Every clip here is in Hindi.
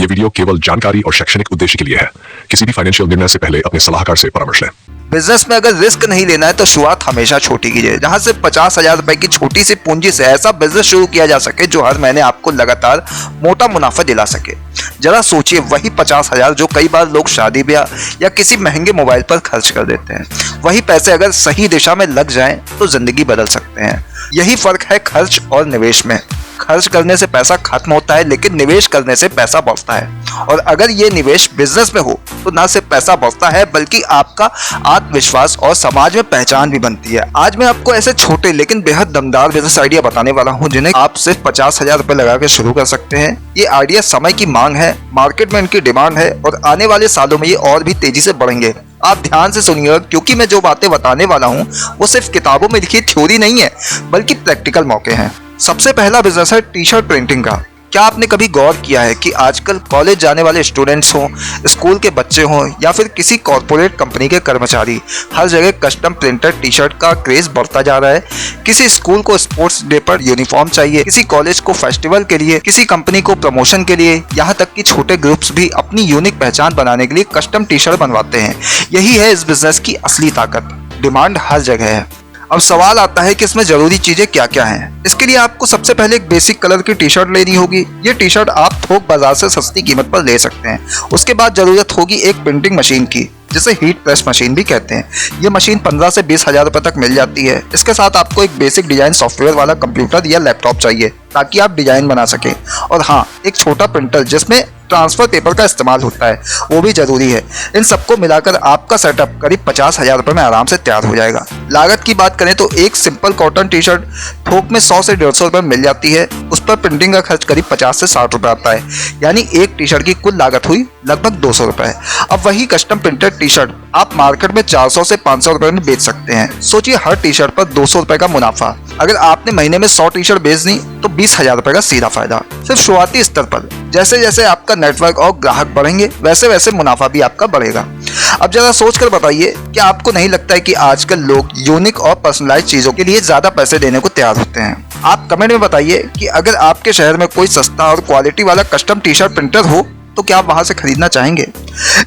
वीडियो केवल जानकारी और शैक्षणिक उद्देश्य के लिए है। किसी भी फाइनेंशियल निर्णय से पहले अपने सलाहकार से परामर्श लें। बिजनेस में अगर रिस्क नहीं लेना है तो शुरुआत हमेशा छोटी कीजिए, जहां से 50,000 रुपए की छोटी सी पूंजी से ऐसा बिजनेस शुरू किया जा सके जो हर महीने आपको लगातार मोटा मुनाफा दिला सके। जरा सोचिए, वही 50,000 जो कई बार लोग शादी ब्याह या किसी महंगे मोबाइल पर खर्च कर देते हैं, वही पैसे अगर सही दिशा में लग जाएं तो जिंदगी बदल सकते हैं। यही फर्क है खर्च और निवेश में। खर्च करने से पैसा खत्म होता है, लेकिन निवेश करने से पैसा बढ़ता है। और अगर ये निवेश बिजनेस में हो तो ना सिर्फ पैसा बढ़ता है बल्कि आपका आत्मविश्वास और समाज में पहचान भी बनती है। आज मैं आपको ऐसे छोटे लेकिन बेहद दमदार बिजनेस आइडिया बताने वाला हूँ जिन्हें आप सिर्फ 50,000 रुपए लगा के शुरू कर सकते हैं। ये आइडिया समय की मांग है, मार्केट में इनकी डिमांड है और आने वाले सालों में ये और भी तेजी से बढ़ेंगे। आप ध्यान से सुनिएगा, क्योंकि मैं जो बातें बताने वाला हूँ वो सिर्फ किताबों में लिखी थ्योरी नहीं है बल्कि प्रैक्टिकल मौके हैं। सबसे पहला बिजनेस है टी शर्ट प्रिंटिंग का। क्या आपने कभी गौर किया है कि आजकल कॉलेज जाने वाले स्टूडेंट्स हों, स्कूल के बच्चे हों या फिर किसी कॉर्पोरेट कंपनी के कर्मचारी, हर जगह कस्टम प्रिंटेड टी शर्ट का क्रेज बढ़ता जा रहा है। किसी स्कूल को स्पोर्ट्स डे पर यूनिफॉर्म चाहिए, किसी कॉलेज को फेस्टिवल के लिए, किसी कंपनी को प्रमोशन के लिए, यहाँ तक कि छोटे ग्रुप्स भी अपनी यूनिक पहचान बनाने के लिए कस्टम टी शर्ट बनवाते हैं। यही है इस बिजनेस की असली ताकत। डिमांड हर जगह है। अब सवाल आता है कि इसमें जरूरी चीजें क्या क्या हैं। इसके लिए आपको सबसे पहले एक बेसिक कलर की टी शर्ट लेनी होगी। ये टी शर्ट आप थोक बाजार से सस्ती कीमत पर ले सकते हैं। उसके बाद जरूरत होगी एक प्रिंटिंग मशीन की, जिसे हीट प्रेस मशीन भी कहते हैं। ये मशीन 15 से 20,000 रुपए तक मिल जाती है। इसके साथ आपको एक बेसिक डिजाइन सॉफ्टवेयर वाला कंप्यूटर या लैपटॉप चाहिए ताकि आप डिजाइन बना सकें। और हाँ, एक छोटा प्रिंटर जिसमें ट्रांसफर पेपर का इस्तेमाल होता है, वो भी जरूरी है। इन सबको मिलाकर आपका सेटअप करीब 50,000 रुपए में आराम से तैयार हो जाएगा। लागत की बात करें तो एक सिंपल कॉटन टी शर्ट थोक में 100 से 150 रुपए मिल जाती है। उस पर प्रिंटिंग का खर्च करीब 50 से 60 रुपए आता है, यानी एक टी शर्ट की कुल लागत हुई लगभग 200 रुपए। अब वही कस्टम प्रिंटेड टी शर्ट आप मार्केट में 400 से 500 रुपए में बेच सकते हैं। सोचिए, हर टी शर्ट पर 200 रुपए का मुनाफा। अगर आपने महीने में 100 टी शर्ट बेच दी तो 20,000 रुपए का सीधा फायदा सिर्फ शुरुआती स्तर पर। जैसे जैसे आपका नेटवर्क और ग्राहक बढ़ेंगे वैसे वैसे मुनाफा भी आपका बढ़ेगा। अब जरा सोच कर बताइए, क्या आपको नहीं लगता है कि आजकल लोग यूनिक और पर्सनलाइज चीजों के लिए ज्यादा पैसे देने को तैयार होते हैं? आप कमेंट में बताइए कि अगर आपके शहर में कोई सस्ता और क्वालिटी वाला कस्टम टी शर्ट प्रिंटर हो तो क्या आप वहां से खरीदना चाहेंगे?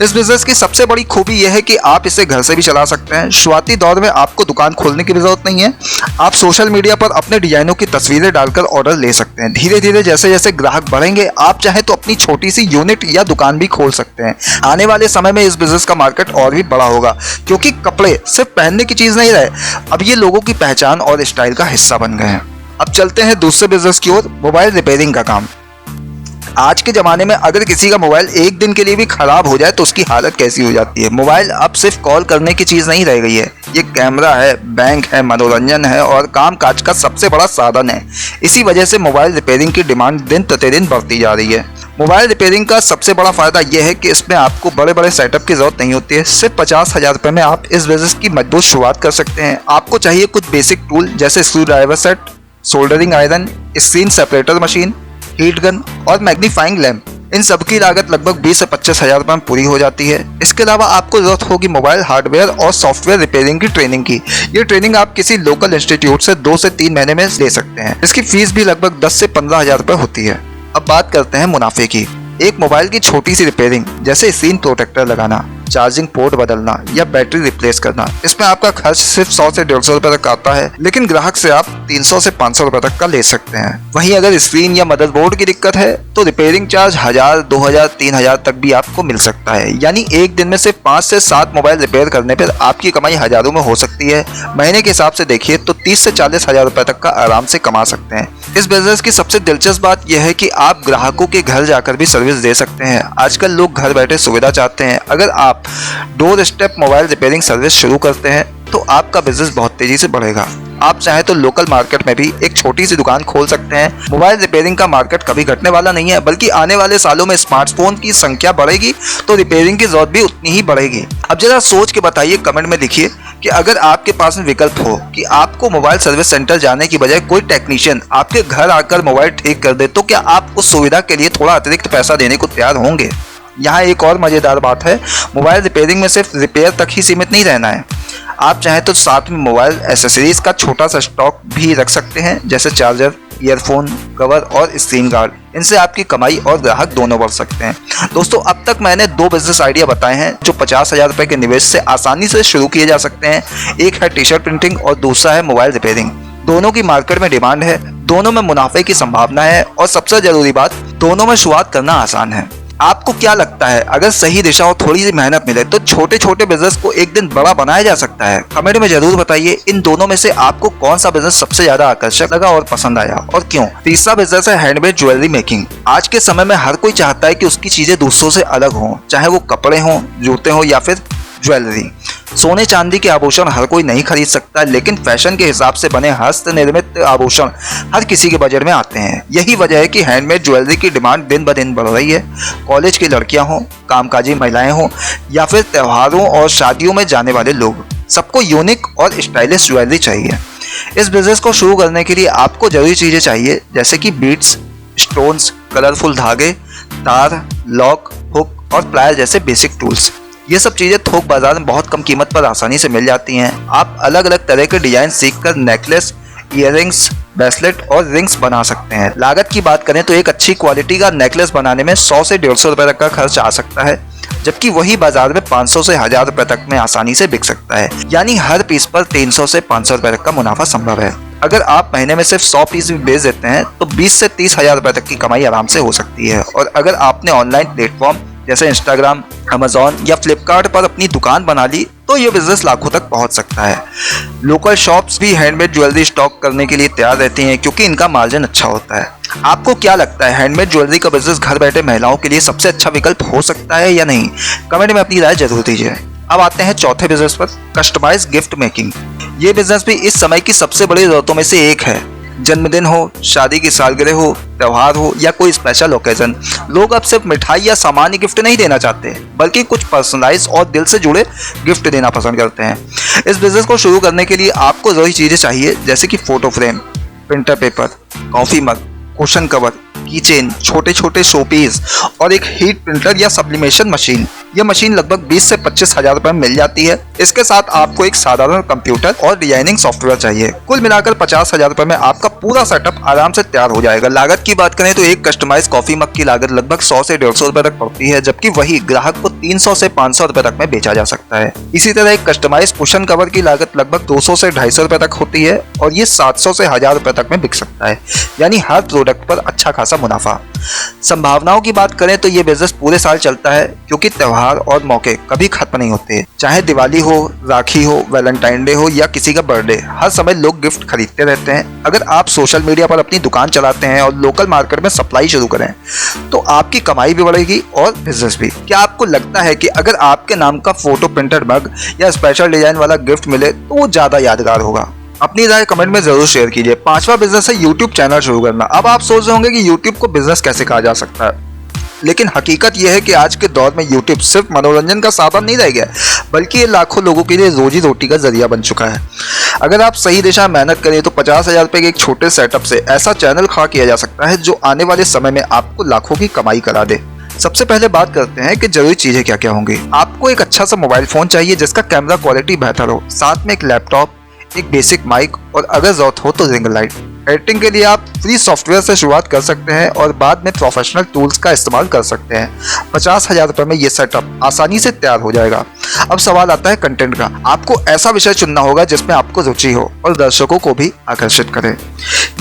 इस बिजनेस की सबसे बड़ी खूबी यह है कि आप इसे घर से भी चला सकते हैं। शुरुआती दौर में आपको दुकान खोलने की भी जरूरत नहीं है। आप सोशल मीडिया पर अपने डिजाइनों की तस्वीरें डालकर ऑर्डर ले सकते हैं। धीरे धीरे जैसे जैसे ग्राहक बढ़ेंगे, आप चाहे तो अपनी छोटी सी यूनिट या दुकान भी खोल सकते हैं। आने वाले समय में इस बिजनेस का मार्केट और भी बड़ा होगा, क्योंकि कपड़े सिर्फ पहनने की चीज नहीं रहे, अब ये लोगों की पहचान और स्टाइल का हिस्सा बन गए हैं। अब चलते हैं दूसरे बिजनेस की ओर, मोबाइल रिपेयरिंग का काम। आज के ज़माने में अगर किसी का मोबाइल एक दिन के लिए भी खराब हो जाए तो उसकी हालत कैसी हो जाती है। मोबाइल अब सिर्फ कॉल करने की चीज़ नहीं रह गई है, ये कैमरा है, बैंक है, मनोरंजन है और काम काज का सबसे बड़ा साधन है। इसी वजह से मोबाइल रिपेयरिंग की डिमांड दिन प्रतिदिन बढ़ती जा रही है। मोबाइल रिपेयरिंग का सबसे बड़ा फायदा यह है कि इसमें आपको बड़े बड़े सेटअप की जरूरत नहीं होती है। सिर्फ 50,000 रुपए में आप इस बिजनेस की मजबूत शुरुआत कर सकते हैं। आपको चाहिए कुछ बेसिक टूल जैसे screw driver set, soldering iron, screen separator machine, heat gun और मैग्नीफाइंग लैंप। इन सब की लागत लगभग 20 से 25,000 रुपए में पूरी हो जाती है। इसके अलावा आपको जरूरत होगी मोबाइल हार्डवेयर और सॉफ्टवेयर रिपेयरिंग की ट्रेनिंग की। ये ट्रेनिंग आप किसी लोकल इंस्टीट्यूट से 2 से 3 महीने में ले सकते हैं। इसकी फीस भी लगभग 10 से 15,000 रुपए होती है। अब बात करते हैं मुनाफे की। एक मोबाइल की छोटी सी रिपेयरिंग जैसे स्क्रीन प्रोटेक्टर लगाना, चार्जिंग पोर्ट बदलना या बैटरी रिप्लेस करना, इसमें आपका खर्च सिर्फ 100 से 150 रुपए तक आता है, लेकिन ग्राहक से आप 300 से 500 रुपए तक का ले सकते हैं। वहीं अगर स्क्रीन या मदरबोर्ड की दिक्कत है तो रिपेयरिंग चार्ज 1000, 2000, 3000 तक भी आपको मिल सकता है। यानी एक दिन में से 5 से 7 मोबाइल रिपेयर करने पर आपकी कमाई हजारों में हो सकती है। महीने के हिसाब से देखिए तो 30 से 40,000 रुपए तक का आराम से कमा सकते हैं। इस बिजनेस की सबसे दिलचस्प बात यह है कि आप ग्राहकों के घर जाकर भी सर्विस दे सकते हैं। आजकल लोग घर बैठे सुविधा चाहते हैं। अगर आप door step mobile repairing service शुरू करते हैं तो आपका बिजनेस बहुत तेजी से बढ़ेगा। आप चाहे तो लोकल मार्केट में भी एक छोटी सी दुकान खोल सकते हैं। मोबाइल रिपेयरिंग का मार्केट कभी घटने वाला नहीं है, बल्कि आने वाले सालों में स्मार्टफोन की संख्या बढ़ेगी तो रिपेयरिंग की जरूरत भी उतनी ही बढ़ेगी। अब जरा सोच के बताइए, कमेंट में लिखिए कि अगर आपके पास में विकल्प हो कि आपको मोबाइल सर्विस सेंटर जाने की बजाय कोई टेक्नीशियन आपके घर आकर मोबाइल ठीक कर दे, तो क्या आप उस सुविधा के लिए थोड़ा अतिरिक्त पैसा देने को तैयार होंगे? यहाँ एक और मजेदार बात है, मोबाइल रिपेयरिंग में सिर्फ रिपेयर तक ही सीमित नहीं रहना है। आप चाहें तो साथ में मोबाइल एसेसरीज का छोटा सा स्टॉक भी रख सकते हैं, जैसे चार्जर, ईयरफोन, कवर और स्क्रीन गार्ड। इनसे आपकी कमाई और ग्राहक दोनों बढ़ सकते हैं। दोस्तों, अब तक मैंने 2 बिजनेस आइडिया बताए हैं जो 50,000 रुपए के निवेश से आसानी से शुरू किए जा सकते हैं। एक है टी शर्ट प्रिंटिंग और दूसरा है मोबाइल रिपेयरिंग। दोनों की मार्केट में डिमांड है, दोनों में मुनाफे की संभावना है और सबसे जरूरी बात, दोनों में शुरुआत करना आसान है। आपको क्या लगता है, अगर सही दिशा और थोड़ी सी मेहनत मिले तो छोटे छोटे बिजनेस को एक दिन बड़ा बनाया जा सकता है? कमेंट में जरूर बताइए इन दोनों में से आपको कौन सा बिजनेस सबसे ज्यादा आकर्षक लगा और पसंद आया और क्यों। तीसरा बिजनेस है हैंडमेड ज्वेलरी मेकिंग। आज के समय में हर कोई चाहता है कि उसकी चीजें दूसरों से अलग हों, चाहे वो कपड़े हों, जूते हों या फिर ज्वेलरी। सोने चांदी के आभूषण हर कोई नहीं खरीद सकता, लेकिन फैशन के हिसाब से बने हस्त निर्मित आभूषण हर किसी के बजट में आते हैं। यही वजह है कि हैंडमेड ज्वेलरी की डिमांड दिन ब दिन बढ़ रही है। कॉलेज की लड़कियां हों, कामकाजी महिलाएं हों या फिर त्योहारों और शादियों में जाने वाले लोग, सबको यूनिक और स्टाइलिश ज्वेलरी चाहिए। इस बिजनेस को शुरू करने के लिए आपको जरूरी चीजें चाहिए, जैसे कि बीड्स, स्टोन्स, कलरफुल धागे, तार, लॉक, हुक और प्लायर जैसे बेसिक टूल्स। ये सब चीजें थोक बाजार में बहुत कम कीमत पर आसानी से मिल जाती हैं। आप अलग अलग तरह के डिजाइन सीखकर नेकलेस, इयररिंग्स, ब्रेसलेट और रिंग्स बना सकते हैं। लागत की बात करें तो एक अच्छी क्वालिटी का नेकलेस बनाने में 100 से 150 रुपए तक का खर्च आ सकता है, जबकि वही बाजार में 500 से 1000 रुपए तक में आसानी से बिक सकता है। यानी हर पीस पर 300 से 500 रुपए तक का मुनाफा संभव है। अगर आप महीने में सिर्फ 100 पीस भी बेच देते हैं तो 20 से 30,000 रुपए तक की कमाई आराम से हो सकती है। और अगर आपने ऑनलाइन प्लेटफॉर्म जैसे इंस्टाग्राम, अमेजॉन या फ्लिपकार्ट पर अपनी दुकान बना ली तो ये बिजनेस लाखों तक पहुंच सकता है। लोकल शॉप्स भी हैंडमेड ज्वेलरी स्टॉक करने के लिए तैयार रहती हैं, क्योंकि इनका मार्जिन अच्छा होता है। आपको क्या लगता है, हैंडमेड ज्वेलरी का बिजनेस घर बैठे महिलाओं के लिए सबसे अच्छा विकल्प हो सकता है या नहीं? कमेंट में अपनी राय जरूर दीजिए। अब आते हैं चौथे बिजनेस पर, कस्टमाइज गिफ्ट मेकिंग। ये बिजनेस भी इस समय की सबसे बड़ी जरूरतों में से एक है। जन्मदिन हो, शादी की सालगिरह हो, त्योहार हो या कोई स्पेशल ओकेजन, लोग अब सिर्फ मिठाई या सामान्य गिफ्ट नहीं देना चाहते, बल्कि कुछ पर्सनलाइज और दिल से जुड़े गिफ्ट देना पसंद करते हैं। इस बिजनेस को शुरू करने के लिए आपको जरूरी चीजें चाहिए, जैसे कि photo frame, printer paper, coffee mug, cushion cover, keychain, छोटे छोटे शोपीस और एक हीट प्रिंटर या सब्लिमेशन मशीन। यह मशीन लगभग 20 से 25,000 रुपए में मिल जाती है। इसके साथ आपको एक साधारण कंप्यूटर और डिजाइनिंग सॉफ्टवेयर चाहिए। कुल मिलाकर 50,000 रुपए में आपका पूरा सेटअप आराम से तैयार हो जाएगा। लागत की बात करें तो एक कस्टमाइज कॉफी मग की लागत लगभग 100 से 150 रुपए तक पड़ती है, जबकि वही ग्राहक को 300 से 500 रुपए तक में बेचा जा सकता है। इसी तरह एक कस्टमाइज कुशन कवर की लागत लगभग 200 से 250 रुपए तक होती है और ये 700 से 1000 रुपए तक में बिक सकता है। यानी हर प्रोडक्ट पर अच्छा खासा मुनाफा। संभावनाओं की बात करें तो ये बिजनेस पूरे साल चलता है, क्योंकि त्योहार और मौके कभी खत्म नहीं होते। चाहे दिवाली हो, राखी हो, वैलेंटाइन डे हो या किसी का बर्थडे, हर समय लोग गिफ्ट खरीदते रहते हैं। अगर आप सोशल मीडिया पर अपनी दुकान चलाते हैं और लोकल मार्केट में सप्लाई शुरू करें तो आपकी कमाई भी बढ़ेगी और बिजनेस भी। क्या आपको लगता है कि अगर आपके नाम का फोटो प्रिंटेड मग या स्पेशल डिजाइन वाला गिफ्ट मिले तो वो ज्यादा यादगार होगा? अपनी राय कमेंट में जरूर शेयर कीजिए। पांचवा बिजनेस है यूट्यूब चैनल शुरू करना। अब आप सोच रहे होंगे कि यूट्यूब को बिजनेस कैसे कहा जा सकता है, लेकिन हकीकत यह है कि आज के दौर में यूट्यूब सिर्फ मनोरंजन का साधन नहीं रह गया, बल्कि ये लाखों लोगों के लिए रोजी रोटी का जरिया बन चुका है। अगर आप सही दिशा में मेहनत करें तो 50,000 रुपए के एक छोटे सेटअप से ऐसा चैनल खड़ा किया जा सकता है जो आने वाले समय में आपको लाखों की कमाई करा दे। सबसे पहले बात करते हैं कि जरूरी चीजें क्या क्या होंगी। आपको एक अच्छा सा मोबाइल फोन चाहिए जिसका कैमरा क्वालिटी बेहतर हो, साथ में एक लैपटॉप, एक बेसिक माइक और अगर जरूरत हो तो रिंग लाइट। एडिटिंग के लिए आप फ्री सॉफ्टवेयर से शुरुआत कर सकते हैं और बाद में प्रोफेशनल टूल्स का इस्तेमाल कर सकते हैं। 50,000 रुपए में ये सेटअप आसानी से तैयार हो जाएगा। अब सवाल आता है कंटेंट का। आपको ऐसा विषय चुनना होगा जिसमें आपको रुचि हो और दर्शकों को भी आकर्षित करे।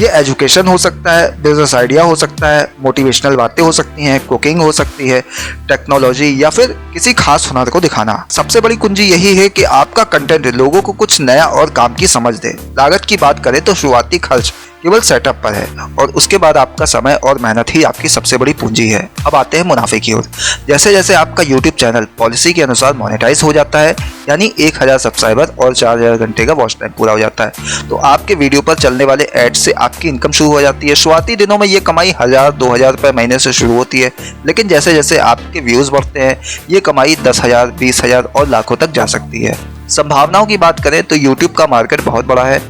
ये एजुकेशन हो सकता है, बिजनेस आइडिया हो सकता है, मोटिवेशनल बातें हो सकती हैं, कुकिंग हो सकती है, टेक्नोलॉजी या फिर किसी खास हुनर को दिखाना। सबसे बड़ी कुंजी यही है कि आपका कंटेंट लोगों को कुछ नया और काम की समझ दे। लागत की बात करें तो शुरुआती खर्च केवल सेटअप पर है और उसके बाद आपका समय और मेहनत ही आपकी सबसे बड़ी पूंजी है। अब आते हैं मुनाफे की ओर। जैसे जैसे आपका YouTube चैनल पॉलिसी के अनुसार मोनेटाइज हो जाता है, यानी 1000 सब्सक्राइबर और 4000 घंटे का वॉच टाइम पूरा हो जाता है, तो आपके वीडियो पर चलने वाले एड से आपकी इनकम शुरू हो जाती है। शुरुआती दिनों में ये कमाई 1000-2000 रुपए महीने से शुरू होती है, लेकिन जैसे जैसे आपके व्यूज बढ़ते हैं ये कमाई 10,000, 20,000 और लाखों तक जा सकती है। संभावनाओं की बात करें तो YouTube का मार्केट बहुत बड़ा है।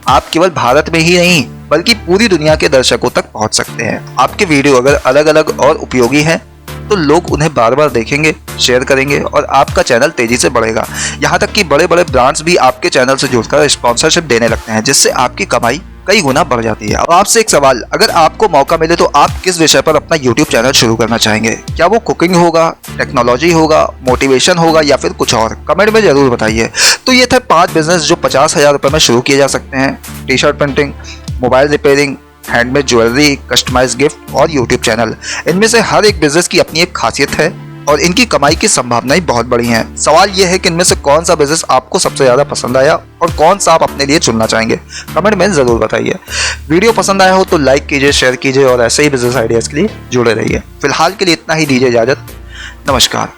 आप केवल भारत में ही नहीं बल्कि पूरी दुनिया के दर्शकों तक पहुंच सकते हैं। आपके वीडियो अगर अलग अलग और उपयोगी हैं तो लोग उन्हें बार बार देखेंगे, शेयर करेंगे और आपका चैनल तेजी से बढ़ेगा। यहाँ तक कि बड़े बड़े ब्रांड्स भी आपके चैनल से जुड़कर स्पॉन्सरशिप देने लगते हैं, जिससे आपकी कमाई कई गुना बढ़ जाती है। अब आपसे एक सवाल, अगर आपको मौका मिले तो आप किस विषय पर अपना YouTube चैनल शुरू करना चाहेंगे? क्या वो कुकिंग होगा, टेक्नोलॉजी होगा, मोटिवेशन होगा या फिर कुछ और? कमेंट में जरूर बताइए। तो ये थे 5 बिजनेस जो 50,000 रुपये में शुरू किए जा सकते हैं। T shirt printing, mobile repairing, handmade jewellery, customise gift और यूट्यूब चैनल। इनमें से हर एक बिजनेस की अपनी एक खासियत है और इनकी कमाई की संभावनाएं बहुत बड़ी हैं। सवाल यह है कि इनमें से कौन सा बिजनेस आपको सबसे ज्यादा पसंद आया और कौन सा आप अपने लिए चुनना चाहेंगे? कमेंट में जरूर बताइए। वीडियो पसंद आया हो तो लाइक कीजिए, शेयर कीजिए और ऐसे ही बिजनेस आइडियाज के लिए जुड़े रहिए। फिलहाल के लिए इतना ही, दीजिए इजाजत। नमस्कार।